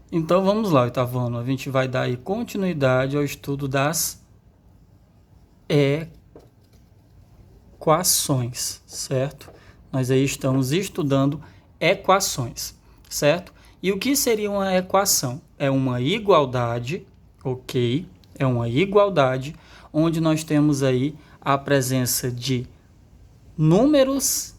Então vamos lá, oitavo ano. A gente vai dar aí continuidade ao estudo das equações, certo? Nós aí estamos estudando equações, certo? E o que seria uma equação? É uma igualdade, ok? É uma igualdade onde nós temos aí a presença de números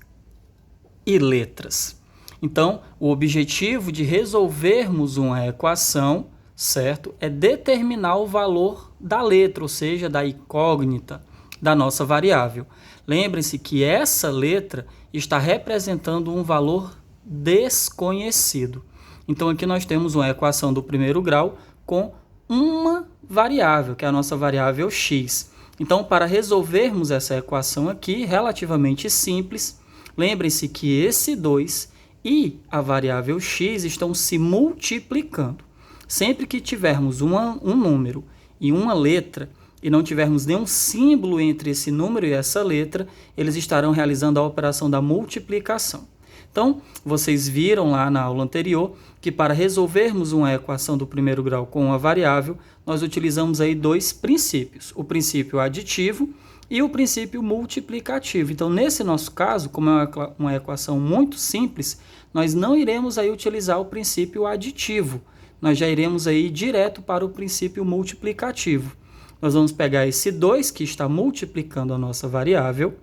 e letras. Então, o objetivo de resolvermos uma equação, certo, é determinar o valor da letra, ou seja, da incógnita da nossa variável. Lembrem-se que essa letra está representando um valor desconhecido. Então, aqui nós temos uma equação do primeiro grau com uma variável, que é a nossa variável x. Então, para resolvermos essa equação aqui, relativamente simples, lembrem-se que esse 2 e a variável x estão se multiplicando. Sempre que tivermos um número e uma letra, e não tivermos nenhum símbolo entre esse número e essa letra, eles estarão realizando a operação da multiplicação. Então, vocês viram lá na aula anterior que para resolvermos uma equação do primeiro grau com uma variável, nós utilizamos aí dois princípios, o princípio aditivo e o princípio multiplicativo. Então, nesse nosso caso, como é uma equação muito simples, nós não iremos aí utilizar o princípio aditivo, nós já iremos aí direto para o princípio multiplicativo. Nós vamos pegar esse 2 que está multiplicando a nossa variável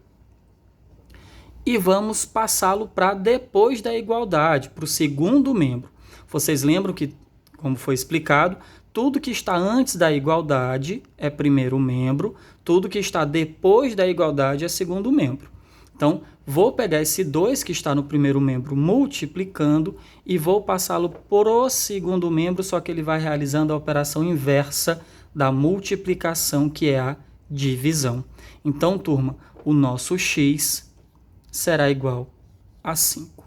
e vamos passá-lo para depois da igualdade, para o segundo membro. Vocês lembram que, como foi explicado, tudo que está antes da igualdade é primeiro membro, tudo que está depois da igualdade é segundo membro. Então, vou pegar esse 2 que está no primeiro membro multiplicando e vou passá-lo para o segundo membro, só que ele vai realizando a operação inversa da multiplicação, que é a divisão. Então, turma, o nosso x será igual a 5.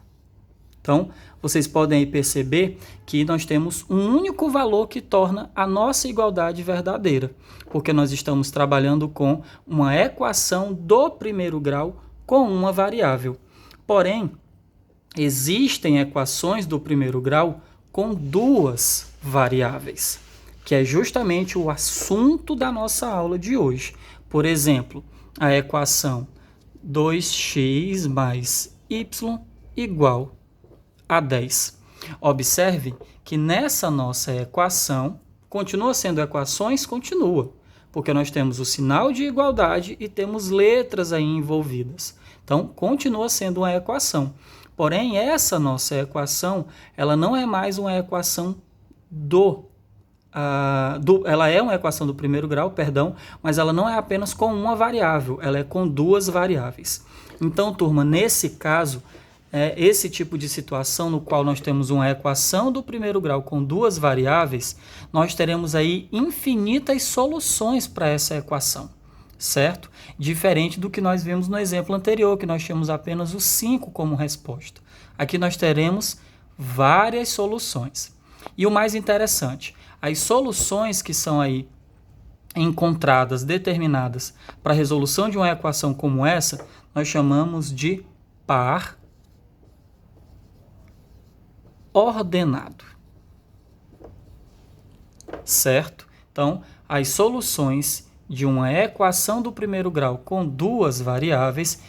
Então, vocês podem aí perceber que nós temos um único valor que torna a nossa igualdade verdadeira, porque nós estamos trabalhando com uma equação do primeiro grau com uma variável. Porém, existem equações do primeiro grau com duas variáveis, que é justamente o assunto da nossa aula de hoje. Por exemplo, a equação 2x mais y igual a 10. Observe que nessa nossa equação, continua sendo equações? Continua, porque nós temos o sinal de igualdade e temos letras aí envolvidas. Então, continua sendo uma equação. Porém, essa nossa equação, ela não é mais uma equação ela é uma equação do primeiro grau, perdão, mas ela não é apenas com uma variável, ela é com duas variáveis. Então, turma, nesse caso, esse tipo de situação no qual nós temos uma equação do primeiro grau com duas variáveis, nós teremos aí infinitas soluções para essa equação, certo? Diferente do que nós vimos no exemplo anterior, que nós tínhamos apenas o 5 como resposta. Aqui nós teremos várias soluções. E o mais interessante, as soluções que são aí encontradas, determinadas para a resolução de uma equação como essa, nós chamamos de par ordenado. Certo? Então, as soluções de uma equação do primeiro grau com duas variáveis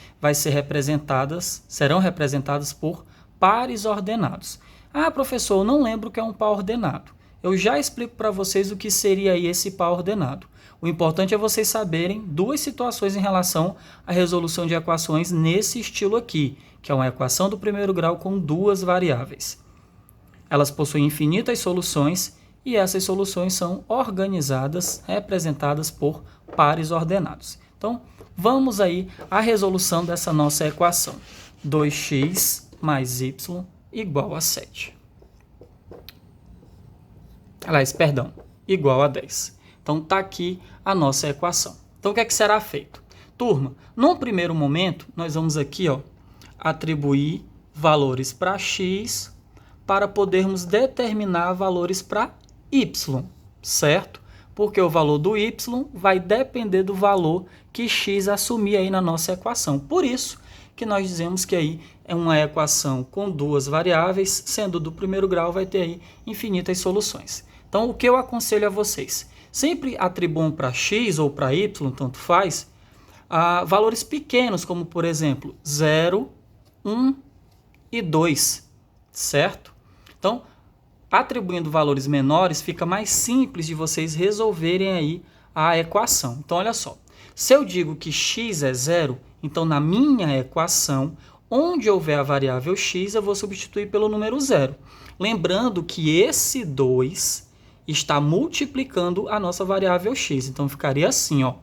serão representadas por pares ordenados. Ah, professor, eu não lembro o que é um par ordenado. Eu já explico para vocês o que seria aí esse par ordenado. O importante é vocês saberem duas situações em relação à resolução de equações nesse estilo aqui, que é uma equação do primeiro grau com duas variáveis. Elas possuem infinitas soluções e essas soluções são organizadas, representadas por pares ordenados. Então, vamos aí à resolução dessa nossa equação. 2x mais y igual a 7. Aliás, perdão, igual a 10. Então, está aqui a nossa equação. Então, o que é que será feito? Turma, num primeiro momento, nós vamos aqui atribuir valores para x para podermos determinar valores para y, certo? Porque o valor do y vai depender do valor que x assumir aí na nossa equação. Por isso que nós dizemos que aí é uma equação com duas variáveis, sendo do primeiro grau vai ter aí infinitas soluções. Então, o que eu aconselho a vocês? Sempre atribuam para x ou para y, tanto faz, valores pequenos, como por exemplo 0, 1 e 2, certo? Então, atribuindo valores menores, fica mais simples de vocês resolverem aí a equação. Então, olha só, se eu digo que x é 0, então na minha equação, onde houver a variável x, eu vou substituir pelo número 0. Lembrando que esse 2 está multiplicando a nossa variável x. Então, ficaria assim, ó,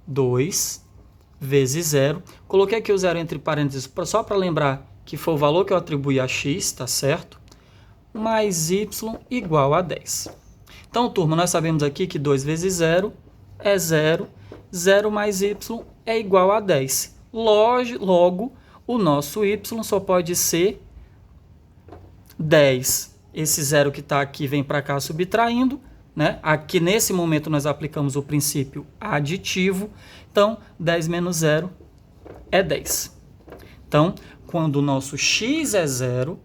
2 vezes 0. Coloquei aqui o 0 entre parênteses só para lembrar que foi o valor que eu atribuí a x, tá certo? Mais y igual a 10. Então, turma, nós sabemos aqui que 2 vezes 0 é 0. 0 mais y é igual a 10. Logo, o nosso y só pode ser 10. Esse 0 que está aqui vem para cá subtraindo, né? Aqui, nesse momento, nós aplicamos o princípio aditivo. Então, 10 menos 0 é 10. Então, quando o nosso x é 0,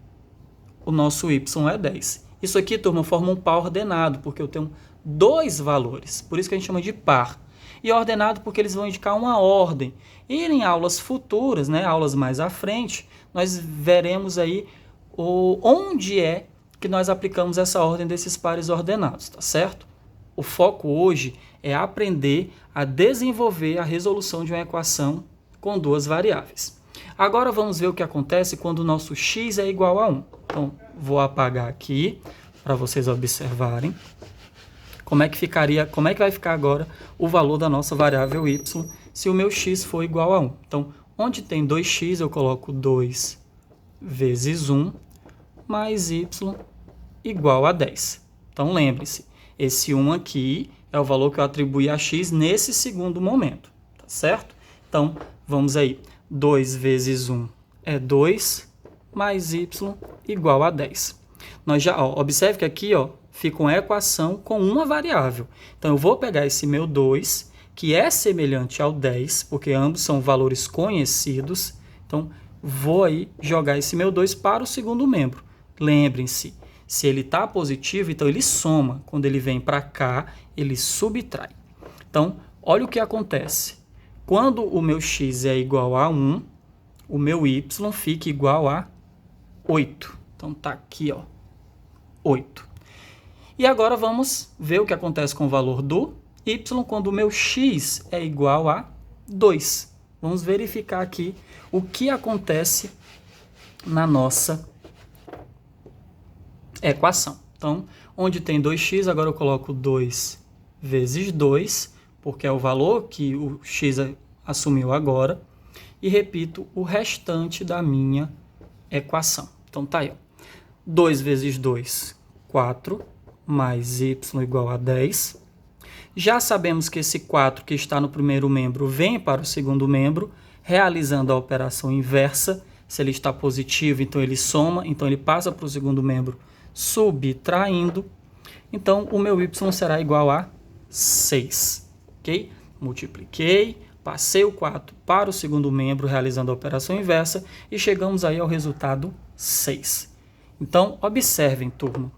o nosso y é 10. Isso aqui, turma, forma um par ordenado, porque eu tenho dois valores. Por isso que a gente chama de par. E ordenado porque eles vão indicar uma ordem. E em aulas futuras, né, aulas mais à frente, nós veremos aí onde é que nós aplicamos essa ordem desses pares ordenados, tá certo? O foco hoje é aprender a desenvolver a resolução de uma equação com duas variáveis. Agora vamos ver o que acontece quando o nosso x é igual a 1. Então, vou apagar aqui para vocês observarem como é que vai ficar agora o valor da nossa variável y se o meu x for igual a 1. Então, onde tem 2x, eu coloco 2 vezes 1 mais y igual a 10. Então, lembre-se, esse 1 aqui é o valor que eu atribuí a x nesse segundo momento, tá certo? Então, vamos aí. 2 vezes 1 é 2, mais y igual a 10. Nós já, observe que aqui, fica uma equação com uma variável. Então, eu vou pegar esse meu 2, que é semelhante ao 10, porque ambos são valores conhecidos. Então, vou aí jogar esse meu 2 para o segundo membro. Lembrem-se, se ele está positivo, então ele soma. Quando ele vem para cá, ele subtrai. Então, olha o que acontece. Quando o meu x é igual a 1, o meu y fica igual a 8. Então, está aqui, 8. E agora vamos ver o que acontece com o valor do y quando o meu x é igual a 2. Vamos verificar aqui o que acontece na nossa equação. Então, onde tem 2x, agora eu coloco 2 vezes 2, porque é o valor que o x assumiu agora, e repito o restante da minha equação. Então, tá aí, 2 vezes 2, 4, mais y igual a 10. Já sabemos que esse 4 que está no primeiro membro vem para o segundo membro, realizando a operação inversa. Se ele está positivo, então ele soma, então ele passa para o segundo membro subtraindo. Então, o meu y será igual a 6. Ok? Multipliquei, passei o 4 para o segundo membro, realizando a operação inversa, e chegamos aí ao resultado 6. Então, observem, turma.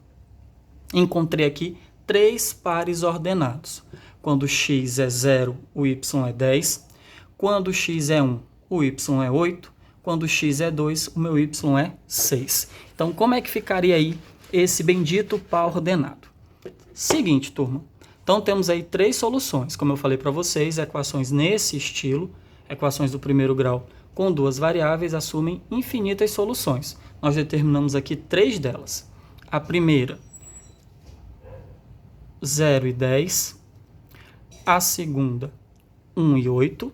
Encontrei aqui 3 pares ordenados. Quando x é 0, o y é 10. Quando x é 1, o y é 8. Quando x é 2, o meu y é 6. Então, como é que ficaria aí esse bendito par ordenado? Seguinte, turma. Então, temos aí 3 soluções. Como eu falei para vocês, equações nesse estilo, equações do primeiro grau com duas variáveis, assumem infinitas soluções. Nós determinamos aqui 3 delas. A primeira, 0 e 10. A segunda, 1 e 8.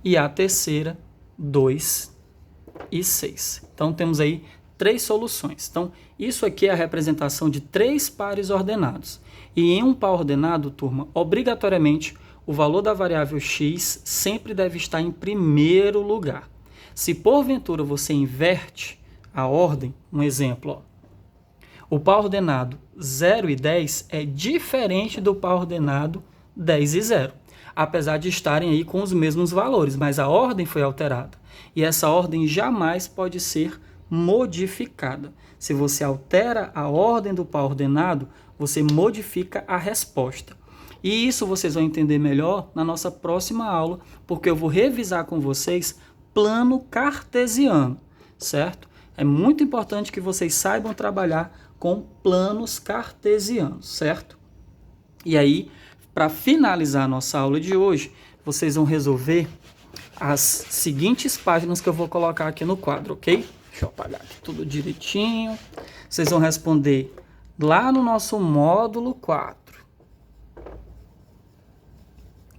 E a terceira, 2 e 6. Então, temos aí 3 soluções. Então, isso aqui é a representação de 3 pares ordenados. E em um par ordenado, turma, obrigatoriamente, o valor da variável x sempre deve estar em primeiro lugar. Se porventura você inverte a ordem, um exemplo, o par ordenado 0 e 10 é diferente do par ordenado 10 e 0. apesar de estarem aí com os mesmos valores, mas a ordem foi alterada. E essa ordem jamais pode ser modificada. Se você altera a ordem do par ordenado, você modifica a resposta. E isso vocês vão entender melhor na nossa próxima aula, porque eu vou revisar com vocês plano cartesiano, certo? É muito importante que vocês saibam trabalhar com planos cartesianos, certo? E aí, para finalizar a nossa aula de hoje, vocês vão resolver as seguintes páginas que eu vou colocar aqui no quadro, ok? Deixa eu apagar aqui tudo direitinho. Vocês vão responder lá no nosso módulo 4.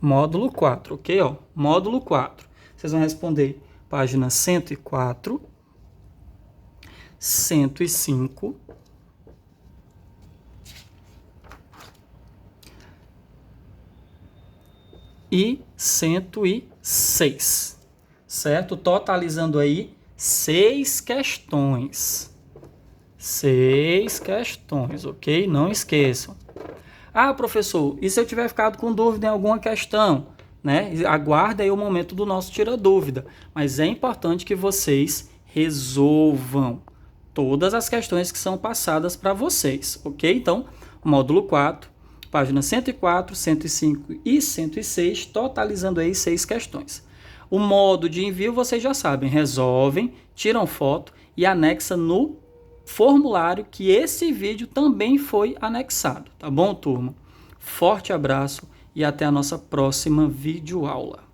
Módulo 4, ok? Ó, módulo 4. Vocês vão responder página 104, 105 e 106, certo? Totalizando aí 6 questões. 6 questões, ok? Não esqueçam. Ah, professor, e se eu tiver ficado com dúvida em alguma questão? Né? Aguarde aí o momento do nosso tira dúvida. Mas é importante que vocês resolvam todas as questões que são passadas para vocês, ok? Então, módulo 4, página 104, 105 e 106, totalizando aí 6 questões. O modo de envio vocês já sabem, resolvem, tiram foto e anexa no formulário que esse vídeo também foi anexado, tá bom, turma? Forte abraço e até a nossa próxima videoaula.